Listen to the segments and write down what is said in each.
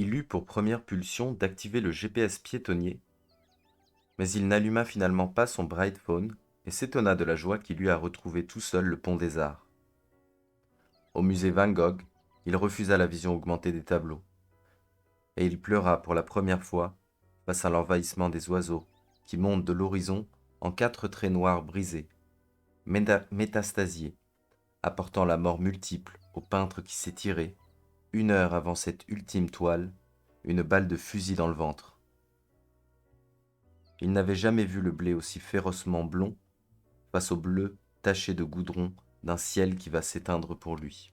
Il eut pour première pulsion d'activer le GPS piétonnier, mais il n'alluma finalement pas son bright phone et s'étonna de la joie qu'il eut à retrouver tout seul le pont des Arts. Au musée Van Gogh, il refusa la vision augmentée des tableaux, et il pleura pour la première fois face à l'envahissement des oiseaux qui montent de l'horizon en 4 traits noirs brisés, métastasiés, apportant la mort multiple au peintre qui s'est tiré, 1 heure avant cette ultime toile, une balle de fusil dans le ventre. Il n'avait jamais vu le blé aussi férocement blond face au bleu taché de goudron d'un ciel qui va s'éteindre pour lui.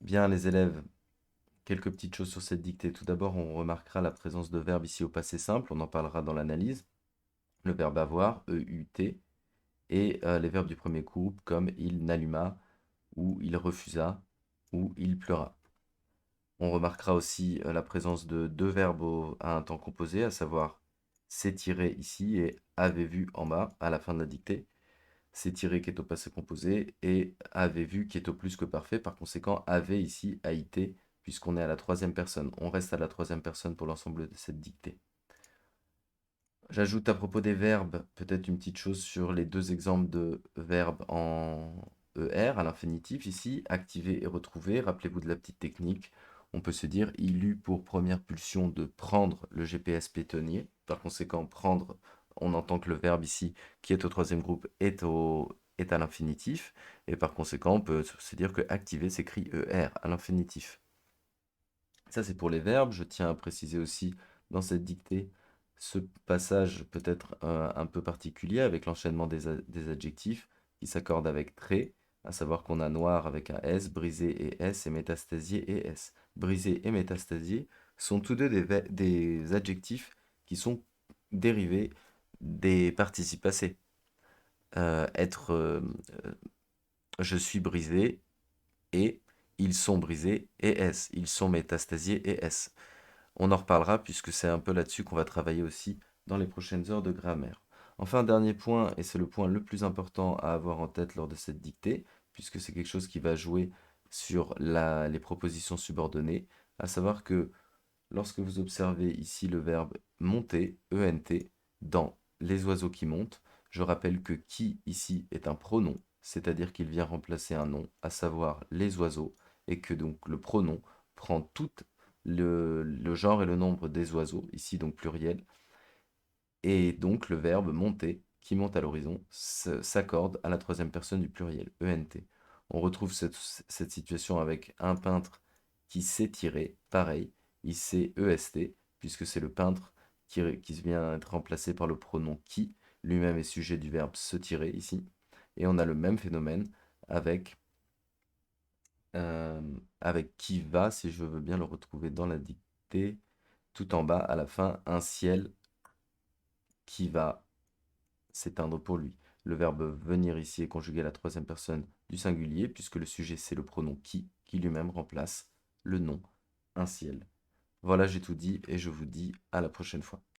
Bien les élèves, quelques petites choses sur cette dictée. Tout d'abord, on remarquera la présence de verbes ici au passé simple, on en parlera dans l'analyse. Le verbe avoir, E-U-T, et les verbes du premier groupe comme il n'alluma, ou il refusa, ou il pleura. On remarquera aussi la présence de 2 verbes à un temps composé, à savoir s'étirer ici et avait vu en bas à la fin de la dictée. S'étirer qui est au passé composé et avait vu qui est au plus que parfait. Par conséquent, avait ici a été puisqu'on est à la 3e personne. On reste à la 3e personne pour l'ensemble de cette dictée. J'ajoute à propos des verbes peut-être une petite chose sur les 2 exemples de verbes en ER à l'infinitif ici, activer et retrouver. Rappelez-vous de la petite technique. On peut se dire, il eut pour première pulsion de prendre le GPS piétonnier. Par conséquent, prendre, on entend que le verbe ici, qui est au 3e groupe, est à l'infinitif. Et par conséquent, on peut se dire que activer s'écrit ER à l'infinitif. Ça, c'est pour les verbes. Je tiens à préciser aussi dans cette dictée ce passage peut-être un peu particulier avec l'enchaînement des adjectifs qui s'accordent avec très, à savoir qu'on a noir avec un S, brisé et S, et métastasié et S. Brisé et métastasié sont tous deux des adjectifs qui sont dérivés des participes passés. Être je suis brisé et ils sont brisés et S. Ils sont métastasiés et S. On en reparlera puisque c'est un peu là-dessus qu'on va travailler aussi dans les prochaines heures de grammaire. Enfin, dernier point, et c'est le point le plus important à avoir en tête lors de cette dictée, puisque c'est quelque chose qui va jouer sur les propositions subordonnées, à savoir que lorsque vous observez ici le verbe monter, ENT, dans les oiseaux qui montent, je rappelle que qui ici est un pronom, c'est-à-dire qu'il vient remplacer un nom, à savoir les oiseaux, et que donc le pronom prend tout le genre et le nombre des oiseaux, ici donc pluriel, et donc le verbe monter, qui monte à l'horizon, s'accorde à la 3e personne du pluriel, ENT. On retrouve cette situation avec un peintre qui s'est tiré, pareil, il s'est EST, puisque c'est le peintre qui vient être remplacé par le pronom qui, lui-même est sujet du verbe se tirer ici. Et on a le même phénomène avec, euh, avec qui va, si je veux bien le retrouver dans la dictée, tout en bas à la fin, un ciel qui va s'éteindre pour lui. Le verbe venir ici est conjugué à la 3e personne du singulier, puisque le sujet c'est le pronom qui lui-même remplace le nom, un ciel. Voilà, j'ai tout dit et je vous dis à la prochaine fois.